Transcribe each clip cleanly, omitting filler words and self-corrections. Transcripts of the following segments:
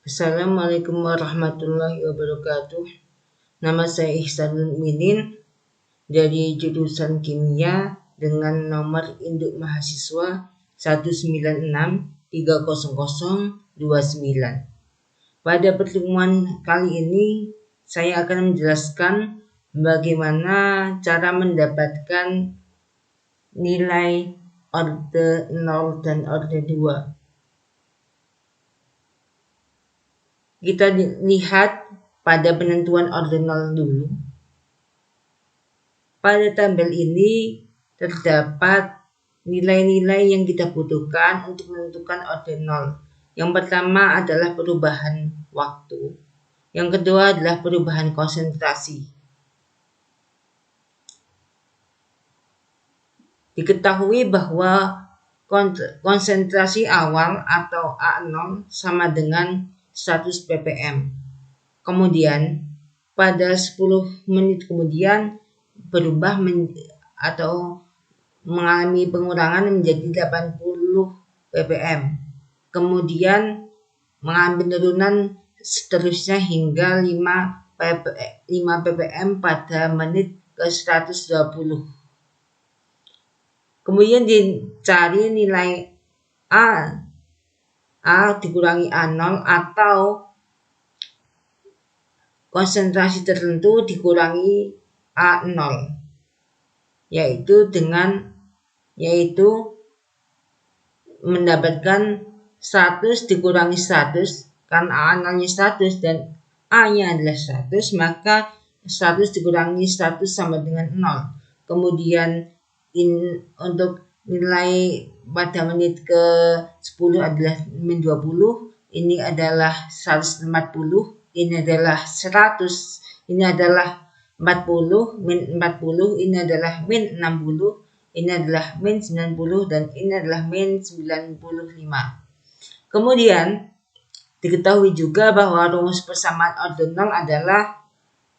Assalamualaikum warahmatullahi wabarakatuh. Nama saya Ihsanul Minin dari jurusan Kimia dengan nomor induk mahasiswa 196300029. Pada pertemuan kali ini saya akan menjelaskan bagaimana cara mendapatkan nilai orde 0 dan orde 2. Kita lihat pada penentuan orde 0 dulu. Pada tabel ini terdapat nilai-nilai yang kita butuhkan untuk menentukan orde 0. Yang pertama adalah perubahan waktu. Yang kedua adalah perubahan konsentrasi. Diketahui bahwa konsentrasi awal atau A0 sama dengan 100 ppm. Kemudian pada 10 menit kemudian berubah atau mengalami pengurangan menjadi 80 ppm. Kemudian mengalami penurunan seterusnya hingga 5 ppm pada menit ke 120. Kemudian dicari nilai A dikurangi A0 atau konsentrasi tertentu dikurangi A0, yaitu mendapatkan 100 dikurangi 100, karena A0-nya 100 dan A-nya adalah 100, maka 100 dikurangi 100 sama dengan 0. Kemudian untuk nilai pada menit ke 10 adalah min 20, ini adalah 140, ini adalah 100, ini adalah 40, min 40, ini adalah min 60, ini adalah min 90, dan ini adalah min 95. Kemudian diketahui juga bahwa rumus persamaan orde 0 adalah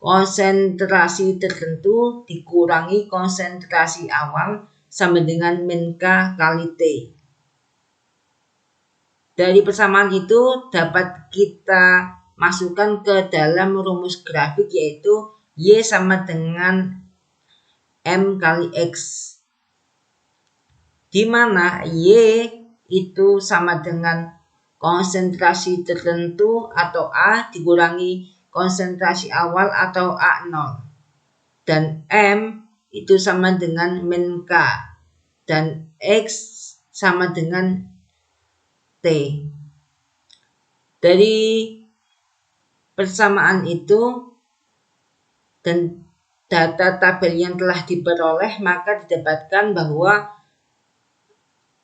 konsentrasi tertentu dikurangi konsentrasi awal sama dengan min K kali T. Dari persamaan itu dapat kita masukkan ke dalam rumus grafik, yaitu Y sama dengan M kali X, di mana Y itu sama dengan konsentrasi tertentu atau A dikurangi konsentrasi awal atau A0, dan M itu sama dengan min K, dan X sama dengan T. Dari persamaan itu dan data tabel yang telah diperoleh, maka didapatkan bahwa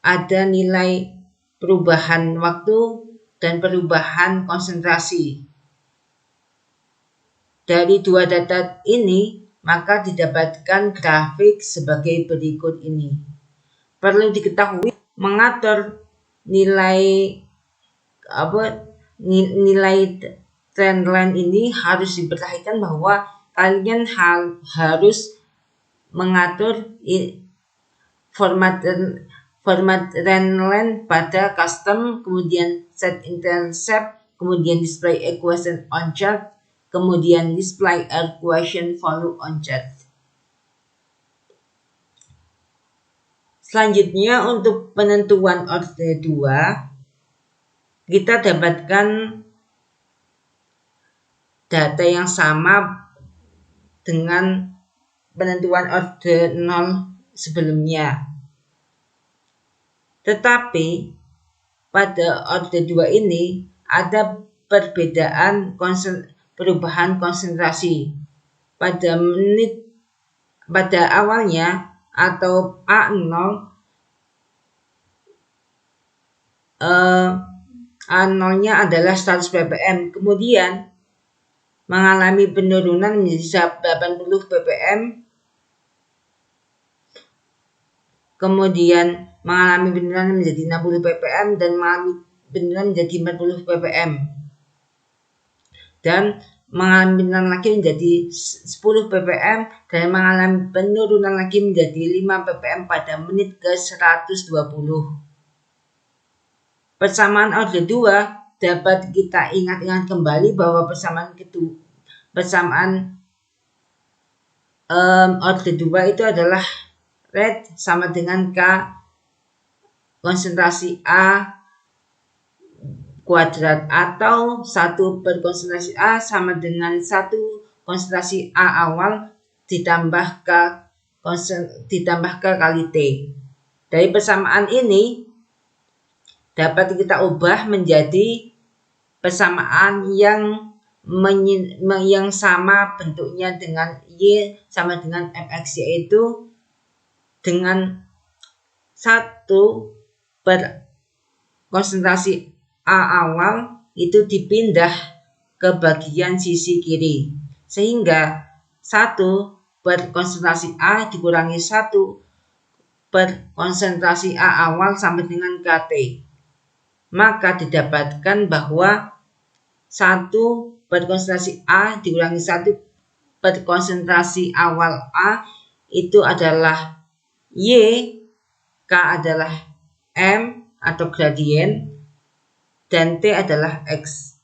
ada nilai perubahan waktu dan perubahan konsentrasi. Dari dua data ini, maka didapatkan grafik sebagai berikut ini. Perlu diketahui mengatur nilai trendline ini harus diperhatikan bahwa kalian harus mengatur format trendline pada custom, kemudian set intercept, kemudian display equation on chart, kemudian display equation value on chart. Selanjutnya untuk penentuan orde 2, kita dapatkan data yang sama dengan penentuan orde 0 sebelumnya. Tetapi pada orde 2 ini ada perbedaan perubahan konsentrasi. Pada awalnya atau A0 A0-nya adalah 100 ppm, kemudian mengalami penurunan menjadi 80 ppm, kemudian mengalami penurunan menjadi 60 ppm, dan mengalami penurunan menjadi 40 ppm, dan mengalami penurunan lagi menjadi 10 ppm, dan mengalami penurunan lagi menjadi 5 ppm pada menit ke 120. Persamaan orde 2 dapat kita ingat-ingat kembali bahwa persamaan orde 2 itu adalah rate sama dengan K konsentrasi A kuadrat, atau 1 per konsentrasi A sama dengan 1 konsentrasi A awal ditambah K kali T. Dari persamaan ini dapat kita ubah menjadi persamaan yang sama bentuknya dengan Y sama dengan Fx, yaitu dengan 1 per konsentrasi A awal itu dipindah ke bagian sisi kiri, sehingga 1 per konsentrasi A dikurangi 1 per konsentrasi A awal sama dengan Kt. Maka didapatkan bahwa 1 per konsentrasi A dikurangi 1 per konsentrasi awal A itu adalah Y, K adalah M atau gradien, dan T adalah X.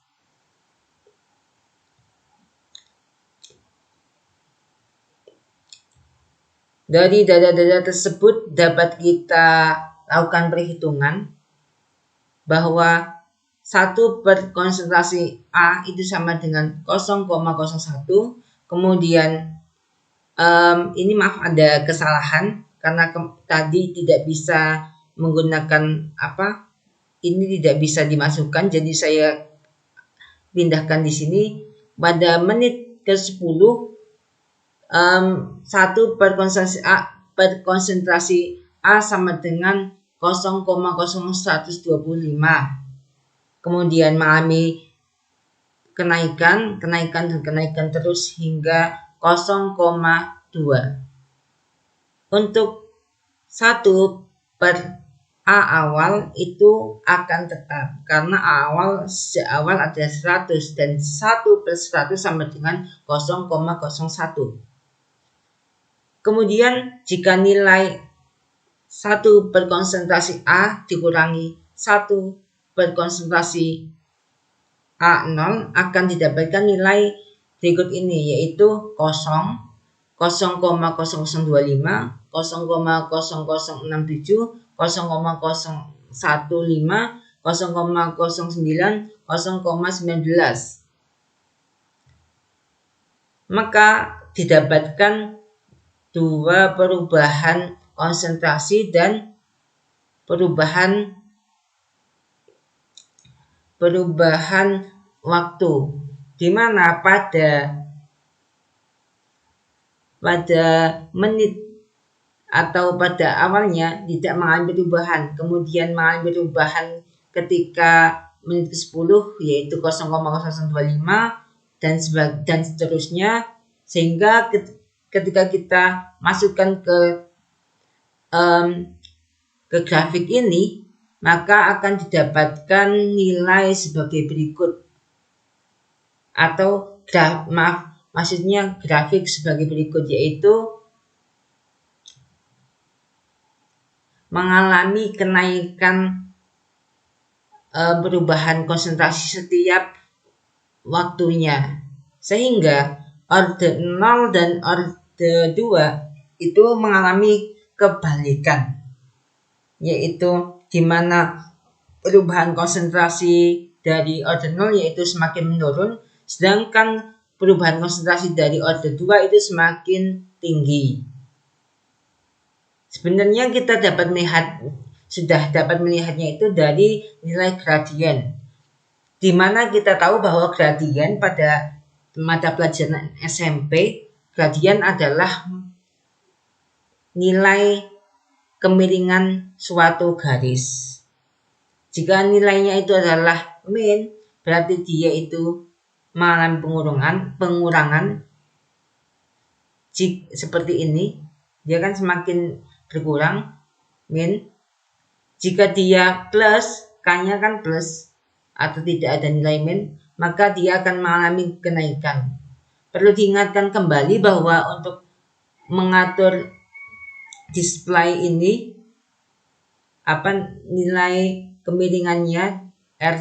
Dari data-data tersebut dapat kita lakukan perhitungan bahwa 1 per konsentrasi A itu sama dengan 0,01. Kemudian ini maaf ada kesalahan karena tadi tidak bisa menggunakan ini tidak bisa dimasukkan, jadi saya pindahkan di sini. Pada menit ke-10 1 per konsentrasi A sama dengan 0,0125. Kemudian mengalami kenaikan terus hingga 0,2. Untuk 1 per A awal itu akan tetap karena A awal ada 100 dan 1 per 100 sama dengan 0,01. Kemudian jika nilai 1 per konsentrasi A dikurangi 1 per konsentrasi A0 akan didapatkan nilai berikut ini, yaitu 0, 0,0025, 0,0067, 0,015, 0,09, 0,19. Maka didapatkan 2 perubahan konsentrasi dan perubahan waktu, di mana pada menit atau pada awalnya tidak mengalami perubahan, kemudian mengalami perubahan ketika menit ke-10 yaitu 0,0025 dan seterusnya, sehingga ketika kita masukkan ke grafik ini maka akan didapatkan nilai sebagai berikut, atau grafik sebagai berikut, yaitu mengalami kenaikan perubahan konsentrasi setiap waktunya, sehingga orde 0 dan orde 2 itu mengalami kebalikan, yaitu di mana perubahan konsentrasi dari orde 0 yaitu semakin menurun, sedangkan perubahan konsentrasi dari orde 2 itu semakin tinggi. Sebenarnya kita sudah dapat melihatnya itu dari nilai gradien, di mana kita tahu bahwa gradien pada mata pelajaran SMP, gradien adalah nilai kemiringan suatu garis. Jika nilainya itu adalah min, berarti dia itu mengalami pengurangan. Seperti ini, dia kan semakin berkurang, min. Jika dia plus, K-nya kan plus atau tidak ada nilai min, maka dia akan mengalami kenaikan. Perlu diingatkan kembali bahwa untuk mengatur display ini nilai kemiringannya R